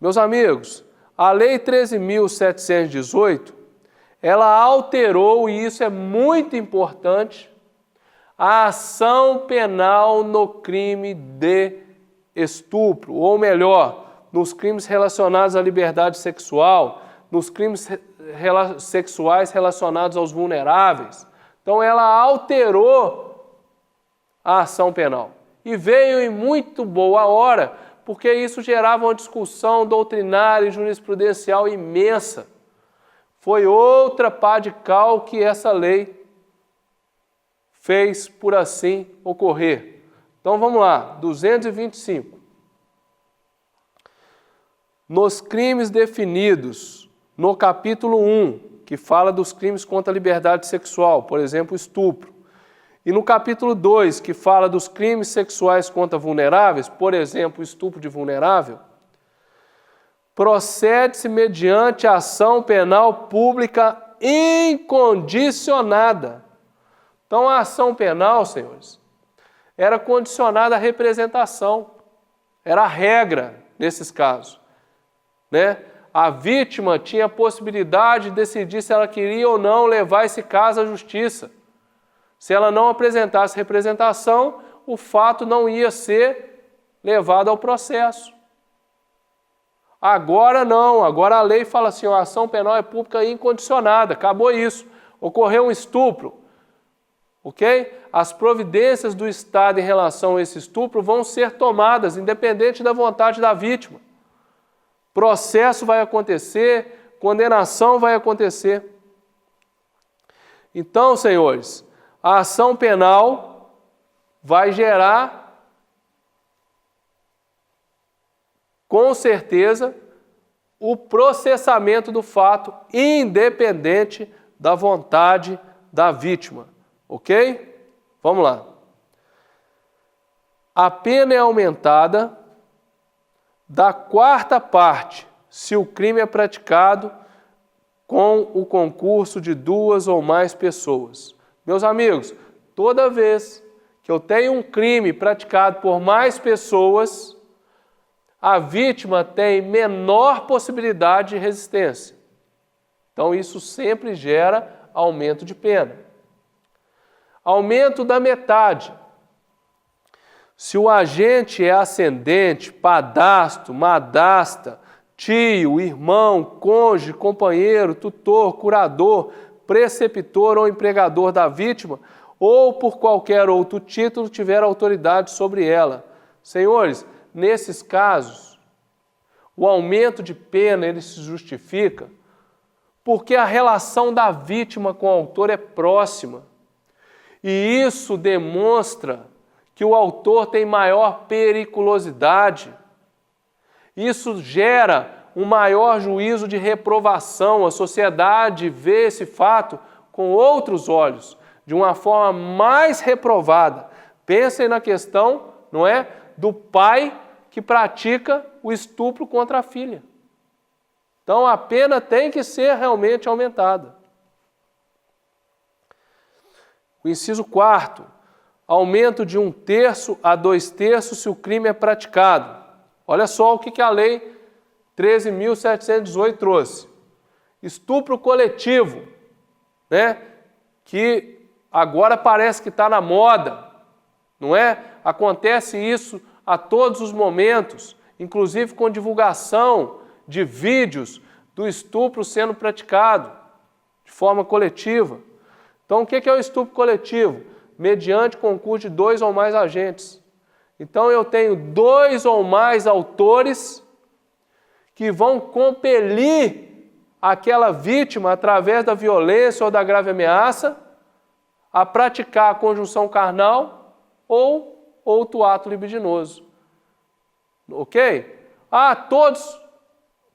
Meus amigos, a Lei 13.718, ela alterou, e isso é muito importante, a ação penal no crime de estupro, ou melhor, nos crimes relacionados à liberdade sexual, nos crimes sexuais relacionados aos vulneráveis. Então ela alterou a ação penal. E veio em muito boa hora, porque isso gerava uma discussão doutrinária e jurisprudencial imensa. Foi outra pá de cal que essa lei fez, por assim, ocorrer. Então vamos lá, 225. Nos crimes definidos no capítulo 1, que fala dos crimes contra a liberdade sexual, por exemplo, estupro, e no capítulo 2, que fala dos crimes sexuais contra vulneráveis, por exemplo, estupro de vulnerável, procede-se mediante ação penal pública incondicionada. Então, a ação penal, senhores, era condicionada à representação, era a regra nesses casos, né? A vítima tinha a possibilidade de decidir se ela queria ou não levar esse caso à justiça. Se ela não apresentasse representação, o fato não ia ser levado ao processo. Agora não, agora a lei fala assim, a ação penal é pública incondicionada, acabou isso. Ocorreu um estupro, ok? As providências do Estado em relação a esse estupro vão ser tomadas, independente da vontade da vítima. Processo vai acontecer, condenação vai acontecer. Então, senhores, a ação penal vai gerar, com certeza, o processamento do fato, independente da vontade da vítima. Ok? Vamos lá. A pena é aumentada da quarta parte se o crime é praticado com o concurso de 2 ou mais pessoas. Meus amigos, toda vez que eu tenho um crime praticado por mais pessoas, a vítima tem menor possibilidade de resistência. Então isso sempre gera aumento de pena. Aumento da metade. Se o agente é ascendente, padrasto, madrasta, tio, irmão, cônjuge, companheiro, tutor, curador, preceptor ou empregador da vítima, ou por qualquer outro título tiver autoridade sobre ela. Senhores, nesses casos, o aumento de pena ele se justifica porque a relação da vítima com o autor é próxima. E isso demonstra que o autor tem maior periculosidade. Isso gera um maior juízo de reprovação. A sociedade vê esse fato com outros olhos, de uma forma mais reprovada. Pensem na questão, não é, do pai que pratica o estupro contra a filha. Então a pena tem que ser realmente aumentada. O inciso 4, aumento de 1/3 a 2/3 se o crime é praticado. Olha só o que a Lei 13.718 trouxe. Estupro coletivo, né? Que agora parece que está na moda, não é? Acontece isso a todos os momentos, inclusive com divulgação de vídeos do estupro sendo praticado de forma coletiva. Então, o que é o estupro coletivo? Mediante concurso de 2 ou mais agentes. Então, eu tenho 2 ou mais autores que vão compelir aquela vítima, através da violência ou da grave ameaça, a praticar a conjunção carnal ou outro ato libidinoso. Ok?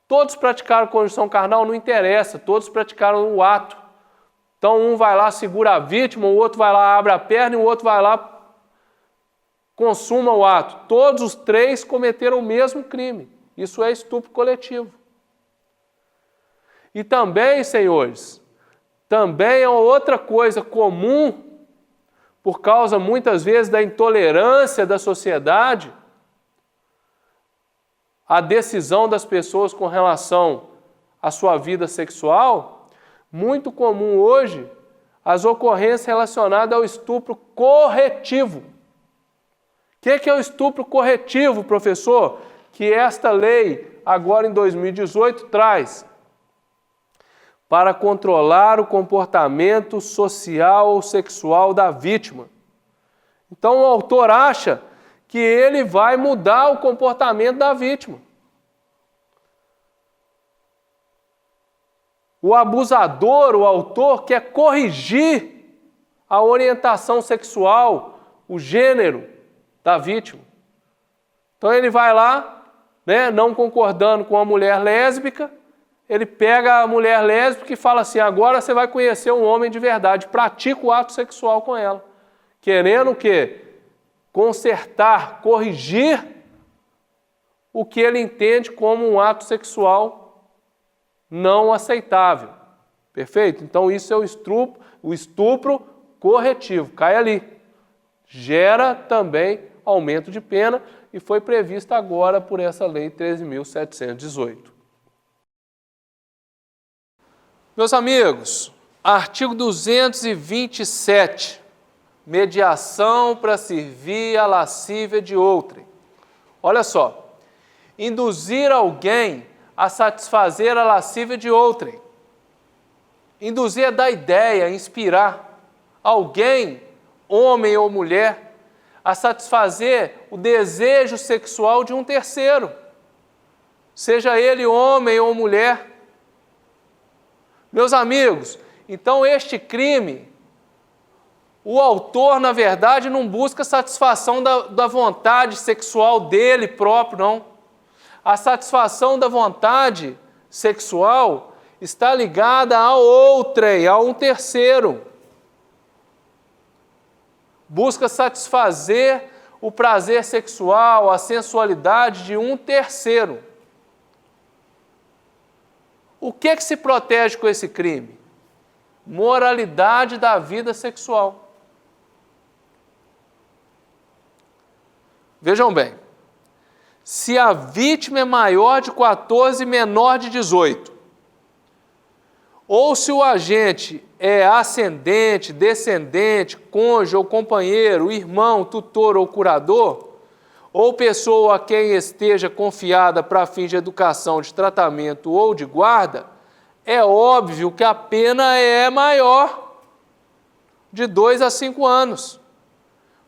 Todos praticaram conjunção carnal, não interessa, todos praticaram o ato. Então um vai lá, segura a vítima, o outro vai lá, abre a perna e o outro vai lá, consuma o ato. Todos os 3 cometeram o mesmo crime. Isso é estupro coletivo. E também, senhores, também é outra coisa comum, por causa muitas vezes da intolerância da sociedade, a decisão das pessoas com relação à sua vida sexual, muito comum hoje as ocorrências relacionadas ao estupro corretivo. O que é o estupro corretivo, professor? Que esta lei, agora em 2018, traz para controlar o comportamento social ou sexual da vítima. Então o autor acha que ele vai mudar o comportamento da vítima. O abusador, o autor, quer corrigir a orientação sexual, o gênero da vítima. Então ele vai lá, não concordando com a mulher lésbica, ele pega a mulher lésbica e fala assim, agora você vai conhecer um homem de verdade, pratica o ato sexual com ela. Querendo o quê? Consertar, corrigir o que ele entende como um ato sexual não aceitável. Perfeito? Então isso é o estupro corretivo. Cai ali. Gera também aumento de pena e foi previsto agora por essa lei 13.718. Meus amigos, artigo 227, mediação para servir a lascívia de outrem. Olha só, induzir alguém a satisfazer a lascívia de outrem. Induzir é dar ideia, inspirar alguém, homem ou mulher, a satisfazer o desejo sexual de um terceiro, seja ele homem ou mulher. Meus amigos, então este crime, o autor, na verdade, não busca satisfação da vontade sexual dele próprio, não. A satisfação da vontade sexual está ligada a outrem, a um terceiro. Busca satisfazer o prazer sexual, a sensualidade de um terceiro. O que se protege com esse crime? Moralidade da vida sexual. Vejam bem, se a vítima é maior de 14 e menor de 18, ou se o agente é ascendente, descendente, cônjuge ou companheiro, irmão, tutor ou curador, ou pessoa a quem esteja confiada para fins de educação, de tratamento ou de guarda, é óbvio que a pena é maior, de 2 a 5 anos.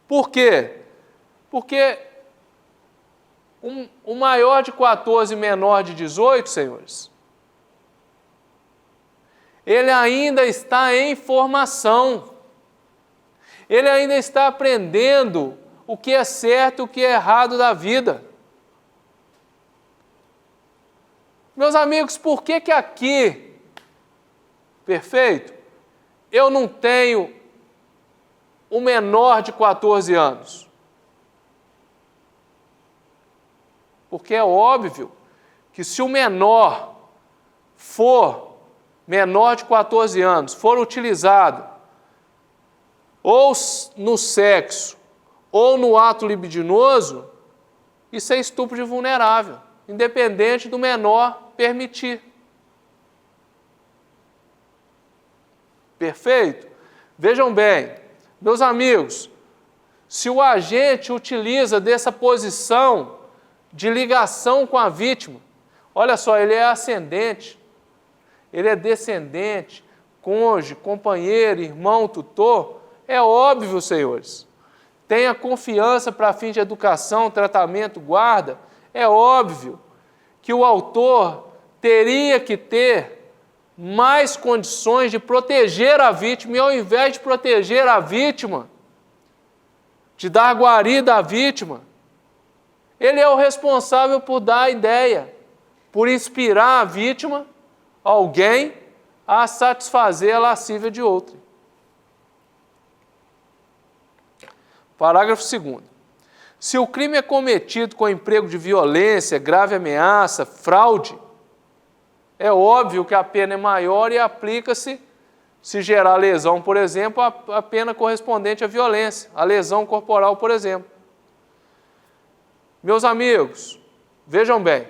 Por quê? Porque o maior de 14 e menor de 18, senhores, ele ainda está em formação. Ele ainda está aprendendo o que é certo e o que é errado da vida. Meus amigos, por que aqui, perfeito, eu não tenho o menor de 14 anos? Porque é óbvio que se o menor de 14 anos, for utilizado ou no sexo ou no ato libidinoso, isso é estupro de vulnerável, independente do menor permitir. Perfeito? Vejam bem, meus amigos, se o agente utiliza dessa posição de ligação com a vítima, olha só, ele é ascendente, ele é descendente, cônjuge, companheiro, irmão, tutor, é óbvio, senhores. Tenha confiança para fins de educação, tratamento, guarda, é óbvio que o autor teria que ter mais condições de proteger a vítima, e ao invés de proteger a vítima, de dar guarida à vítima, ele é o responsável por dar a ideia, por inspirar a vítima, alguém, a satisfazer a lascívia de outrem. Parágrafo 2º. Se o crime é cometido com emprego de violência, grave ameaça, fraude, é óbvio que a pena é maior e aplica-se, se gerar lesão, por exemplo, a pena correspondente à violência, a lesão corporal, por exemplo. Meus amigos, Vejam bem,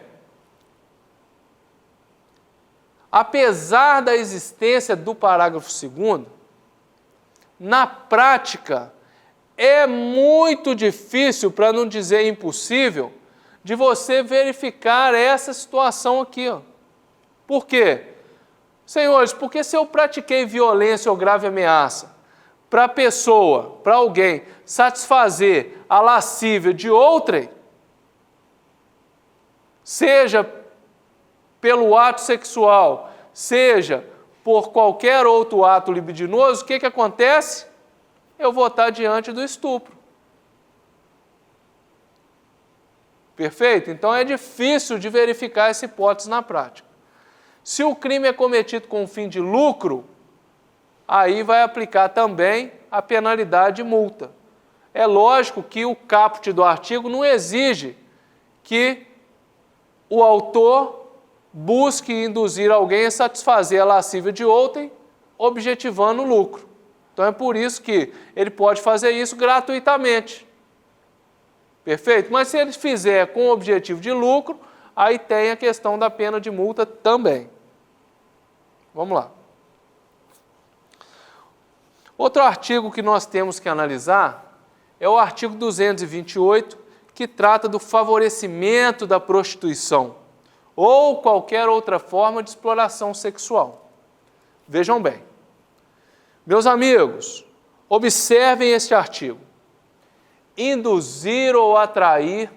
apesar da existência do parágrafo 2º, na prática é muito difícil, para não dizer impossível, de você verificar essa situação aqui. Ó. Por quê? Senhores, porque se eu pratiquei violência ou grave ameaça para a pessoa, para alguém, satisfazer a lascívia de outrem, seja pelo ato sexual, seja por qualquer outro ato libidinoso, o que acontece? Eu vou estar diante do estupro. Perfeito? Então é difícil de verificar essa hipótese na prática. Se o crime é cometido com fim de lucro, aí vai aplicar também a penalidade de multa. É lógico que o caput do artigo não exige que o autor busque induzir alguém a satisfazer a lascívia de outrem, objetivando o lucro. Então é por isso que ele pode fazer isso gratuitamente. Perfeito? Mas se ele fizer com o objetivo de lucro, aí tem a questão da pena de multa também. Vamos lá. Outro artigo que nós temos que analisar é o artigo 228, que trata do favorecimento da prostituição ou qualquer outra forma de exploração sexual. Vejam bem. Meus amigos, observem este artigo. Induzir ou atrair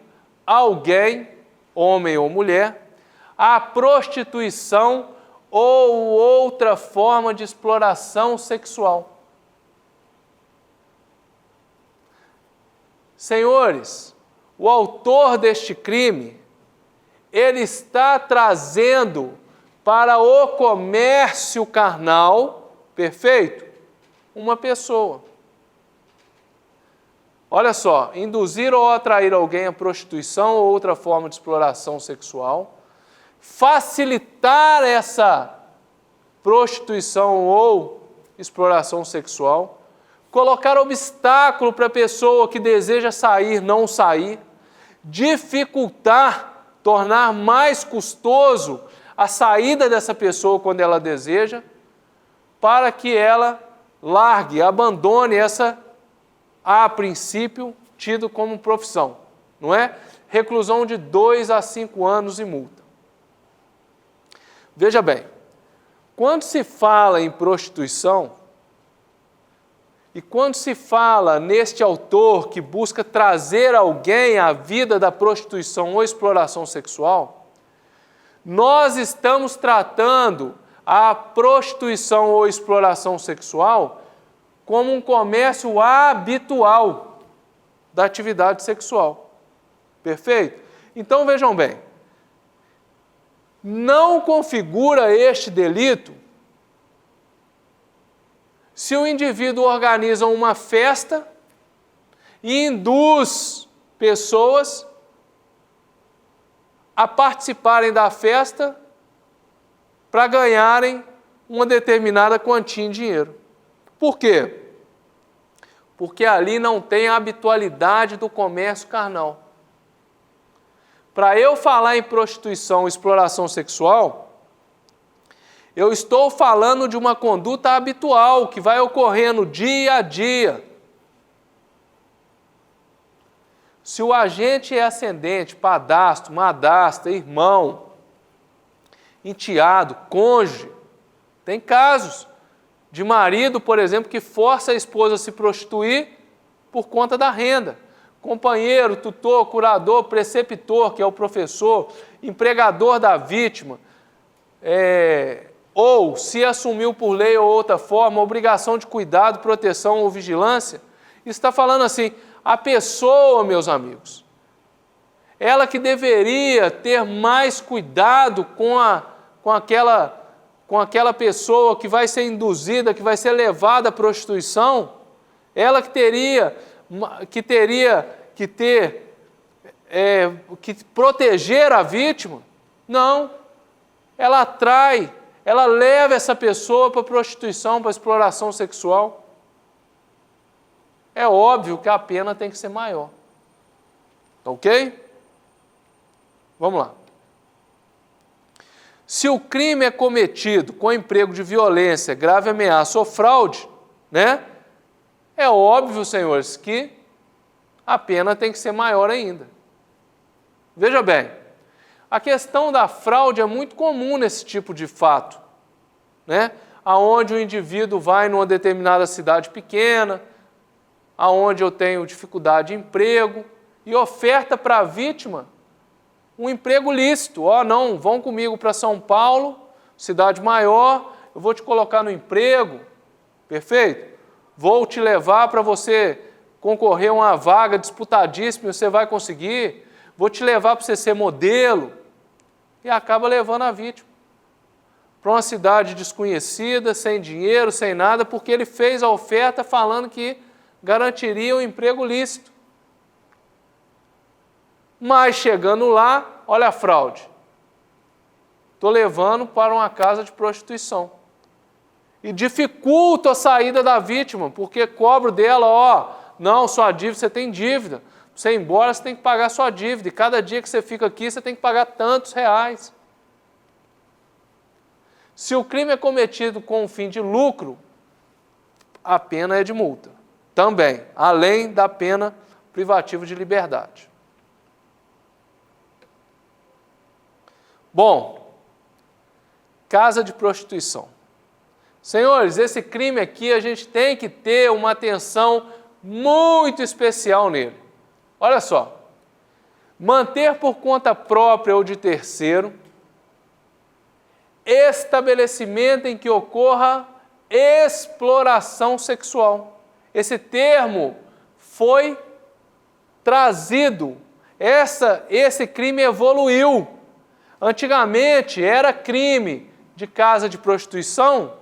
alguém, homem ou mulher, à prostituição ou outra forma de exploração sexual. Senhores, o autor deste crime, ele está trazendo para o comércio carnal, perfeito? Uma pessoa. Olha só, induzir ou atrair alguém à prostituição ou outra forma de exploração sexual, facilitar essa prostituição ou exploração sexual, colocar obstáculo para a pessoa que deseja sair, não sair, dificultar, tornar mais custoso a saída dessa pessoa quando ela deseja, para que ela largue, abandone essa, a princípio, tido como profissão, não é? Reclusão de 2 a 5 anos e multa. Veja bem, quando se fala em prostituição, e quando se fala neste autor que busca trazer alguém à vida da prostituição ou exploração sexual, nós estamos tratando a prostituição ou exploração sexual como um comércio habitual da atividade sexual. Perfeito? Então vejam bem, não configura este delito se o indivíduo organiza uma festa e induz pessoas a participarem da festa para ganharem uma determinada quantia em dinheiro. Por quê? Porque ali não tem a habitualidade do comércio carnal. Para eu falar em prostituição e exploração sexual, eu estou falando de uma conduta habitual que vai ocorrendo dia a dia. Se o agente é ascendente, padrasto, madrasta, irmão, enteado, cônjuge, tem casos de marido, por exemplo, que força a esposa a se prostituir por conta da renda. Companheiro, tutor, curador, preceptor, que é o professor, empregador da vítima, ou, se assumiu por lei ou outra forma, obrigação de cuidado, proteção ou vigilância, está falando assim, a pessoa, meus amigos, ela que deveria ter mais cuidado com aquela pessoa que vai ser induzida, que vai ser levada à prostituição, ela que teria que proteger a vítima, não, ela atrai, ela leva essa pessoa para a prostituição, para a exploração sexual. É óbvio que a pena tem que ser maior. Ok? Vamos lá. Se o crime é cometido com emprego de violência, grave ameaça ou fraude, né? É óbvio, senhores, que a pena tem que ser maior ainda. Veja bem, a questão da fraude é muito comum nesse tipo de fato, né? Aonde o indivíduo vai numa determinada cidade pequena, aonde eu tenho dificuldade de emprego, e oferta para a vítima um emprego lícito. Não, vão comigo para São Paulo, cidade maior, eu vou te colocar no emprego, perfeito? Vou te levar para você concorrer a uma vaga disputadíssima e você vai conseguir, vou te levar para você ser modelo, e acaba levando a vítima para uma cidade desconhecida, sem dinheiro, sem nada, porque ele fez a oferta falando que garantiria um emprego lícito. Mas chegando lá, olha a fraude. Estou levando para uma casa de prostituição. E dificulto a saída da vítima, porque cobro dela, não, sua dívida, você tem dívida. Para você ir embora, você tem que pagar sua dívida. E cada dia que você fica aqui, você tem que pagar tantos reais. Se o crime é cometido com o fim de lucro, a pena é de multa. Também, além da pena privativa de liberdade. Bom, casa de prostituição. Senhores, esse crime aqui a gente tem que ter uma atenção muito especial nele. Olha só, manter por conta própria ou de terceiro, estabelecimento em que ocorra exploração sexual. Esse termo foi trazido, esse crime evoluiu. Antigamente era crime de casa de prostituição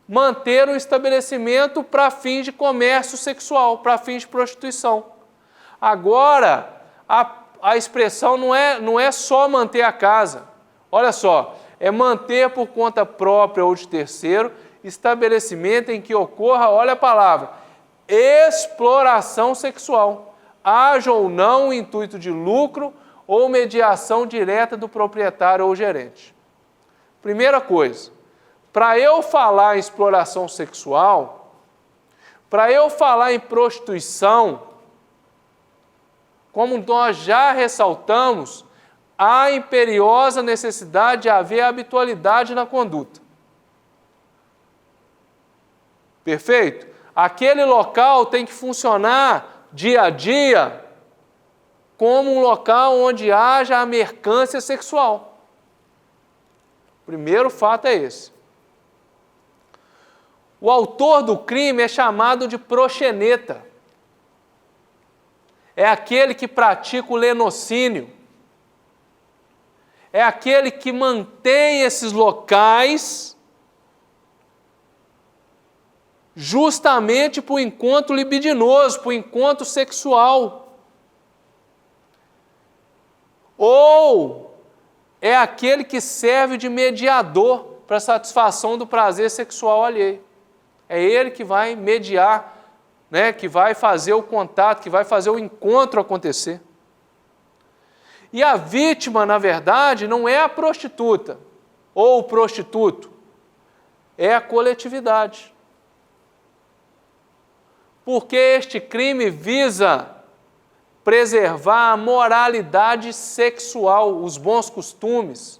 manter um estabelecimento para fins de comércio sexual, para fins de prostituição. Agora, a expressão não é só manter a casa. Olha só, é manter por conta própria ou de terceiro estabelecimento em que ocorra, olha a palavra, exploração sexual, haja ou não o intuito de lucro ou mediação direta do proprietário ou gerente. Primeira coisa, para eu falar em exploração sexual, para eu falar em prostituição, como nós já ressaltamos, há imperiosa necessidade de haver habitualidade na conduta. Perfeito? Aquele local tem que funcionar dia a dia como um local onde haja a mercância sexual. O primeiro fato é esse. O autor do crime é chamado de proxeneta. É aquele que pratica o lenocínio. É aquele que mantém esses locais justamente para o encontro libidinoso, para o encontro sexual. Ou é aquele que serve de mediador para a satisfação do prazer sexual alheio. É ele que vai mediar, né, que vai fazer o contato, que vai fazer o encontro acontecer. E a vítima, na verdade, não é a prostituta ou o prostituto, é a coletividade. Porque este crime visa preservar a moralidade sexual, os bons costumes.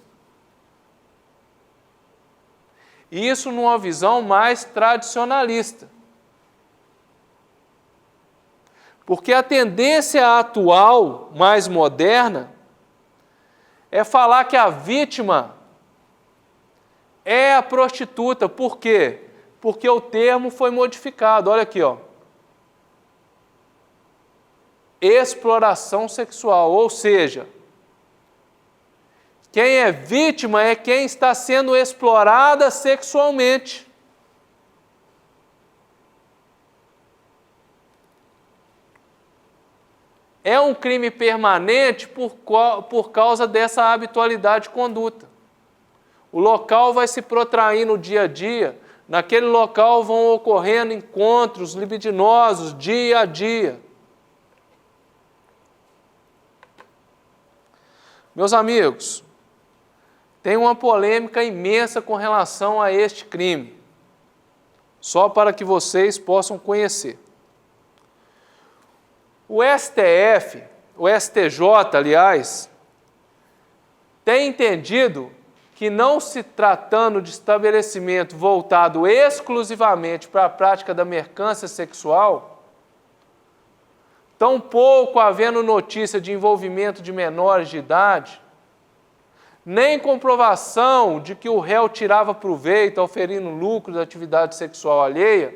Isso numa visão mais tradicionalista. Porque a tendência atual, mais moderna, é falar que a vítima é a prostituta. Por quê? Porque o termo foi modificado. Olha aqui, ó. Exploração sexual, ou seja, quem é vítima é quem está sendo explorada sexualmente. É um crime permanente por causa dessa habitualidade de conduta. O local vai se protraindo no dia a dia, naquele local vão ocorrendo encontros libidinosos dia a dia. Meus amigos, tem uma polêmica imensa com relação a este crime, só para que vocês possam conhecer. O STF, o STJ, aliás, tem entendido que, não se tratando de estabelecimento voltado exclusivamente para a prática da mercância sexual, tampouco havendo notícia de envolvimento de menores de idade, nem comprovação de que o réu tirava proveito auferindo lucro da atividade sexual alheia,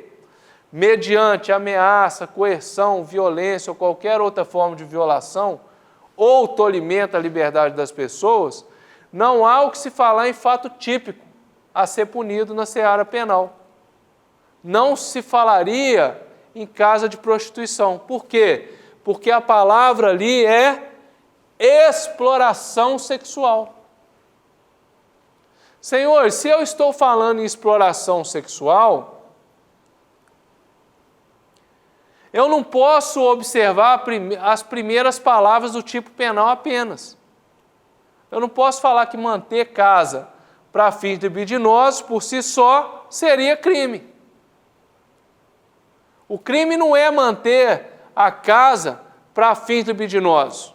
mediante ameaça, coerção, violência ou qualquer outra forma de violação ou tolimento à liberdade das pessoas, não há o que se falar em fato típico a ser punido na seara penal. Não se falaria em casa de prostituição. Por quê? Porque a palavra ali é exploração sexual. Senhor, se eu estou falando em exploração sexual, eu não posso observar as primeiras palavras do tipo penal apenas. Eu não posso falar que manter casa para fins libidinosos por si só seria crime. O crime não é manter a casa para fins libidinosos.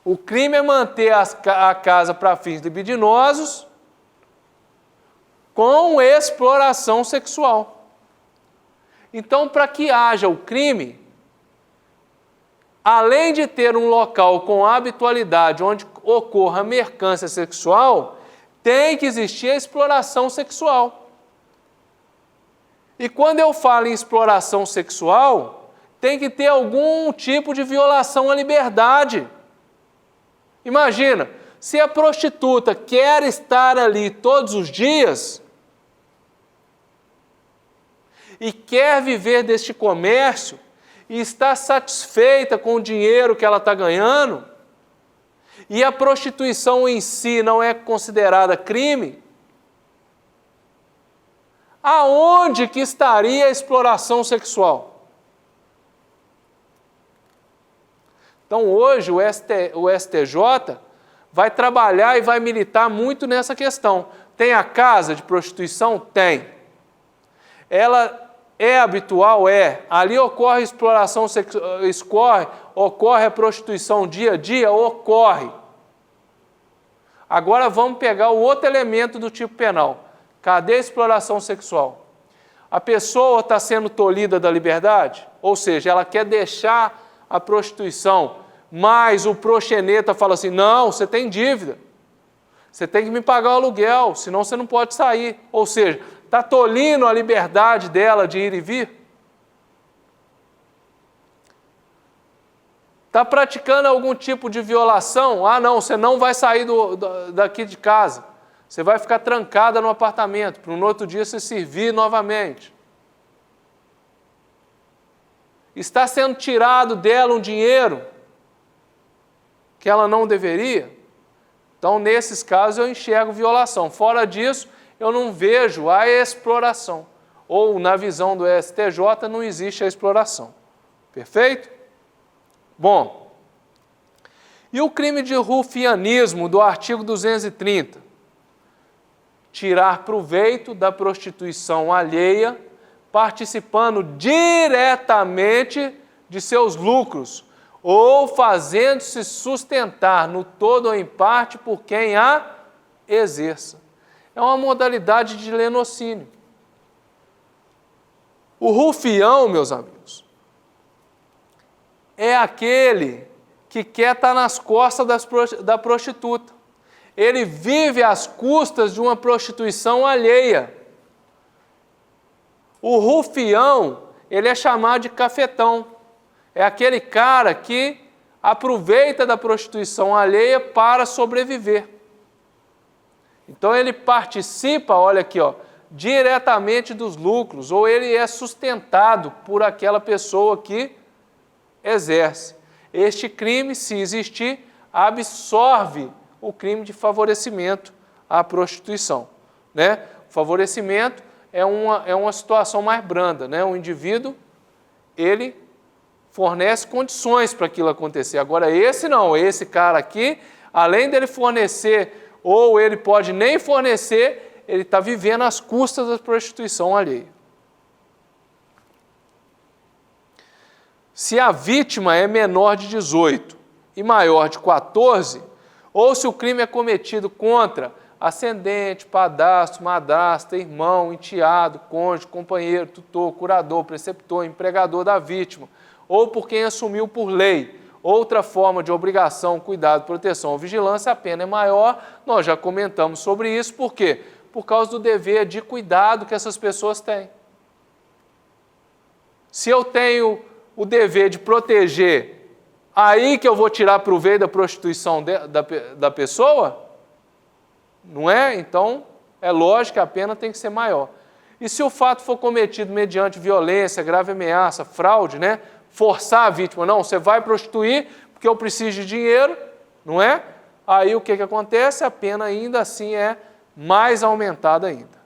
O crime é manter a casa para fins libidinosos com exploração sexual. Então, para que haja o crime, além de ter um local com habitualidade onde ocorra mercância sexual, tem que existir a exploração sexual. E quando eu falo em exploração sexual, tem que ter algum tipo de violação à liberdade. Imagina, se a prostituta quer estar ali todos os dias e quer viver deste comércio e está satisfeita com o dinheiro que ela está ganhando, e a prostituição em si não é considerada crime, aonde que estaria a exploração sexual? Então hoje o STJ vai trabalhar e vai militar muito nessa questão. Tem a casa de prostituição? Tem. Ela é habitual? É. Ali ocorre exploração sexual, ocorre a prostituição dia a dia? Ocorre. Agora vamos pegar o outro elemento do tipo penal. Cadê a exploração sexual? A pessoa está sendo tolhida da liberdade? Ou seja, ela quer deixar a prostituição, mas o proxeneta fala assim, não, você tem dívida. Você tem que me pagar o aluguel, senão você não pode sair. Ou seja, está tolhindo a liberdade dela de ir e vir? Está praticando algum tipo de violação? Ah, não, você não vai sair daqui de casa. Você vai ficar trancada no apartamento, para no outro dia você servir novamente. Está sendo tirado dela um dinheiro que ela não deveria? Então, nesses casos, eu enxergo violação. Fora disso, eu não vejo a exploração. Ou, na visão do STJ, não existe a exploração. Perfeito? Bom, e o crime de rufianismo do artigo 230? Tirar proveito da prostituição alheia, participando diretamente de seus lucros, ou fazendo-se sustentar no todo ou em parte por quem a exerça. É uma modalidade de lenocínio. O rufião, meus amigos, é aquele que quer estar nas costas da prostituta. Ele vive às custas de uma prostituição alheia. O rufião, ele é chamado de cafetão. É aquele cara que aproveita da prostituição alheia para sobreviver. Então ele participa, olha aqui, ó, diretamente dos lucros, ou ele é sustentado por aquela pessoa que exerce. Este crime, se existir, absorve o crime de favorecimento à prostituição, né? O favorecimento é uma situação mais branda, né? O indivíduo, ele fornece condições para aquilo acontecer. Agora esse não, esse cara aqui, além dele fornecer, ou ele pode nem fornecer, ele está vivendo às custas da prostituição alheia. Se a vítima é menor de 18 e maior de 14, ou se o crime é cometido contra ascendente, padrasto, madrasta, irmão, enteado, cônjuge, companheiro, tutor, curador, preceptor, empregador da vítima, ou por quem assumiu por lei outra forma de obrigação, cuidado, proteção ou vigilância, a pena é maior. Nós já comentamos sobre isso. Por quê? Por causa do dever de cuidado que essas pessoas têm. Se eu tenho o dever de proteger, aí que eu vou tirar proveito da prostituição da pessoa? Não é? Então, é lógico que a pena tem que ser maior. E se o fato for cometido mediante violência, grave ameaça, fraude, né? Forçar a vítima, não, você vai prostituir porque eu preciso de dinheiro, não é? Aí o que acontece? A pena ainda assim é mais aumentada ainda.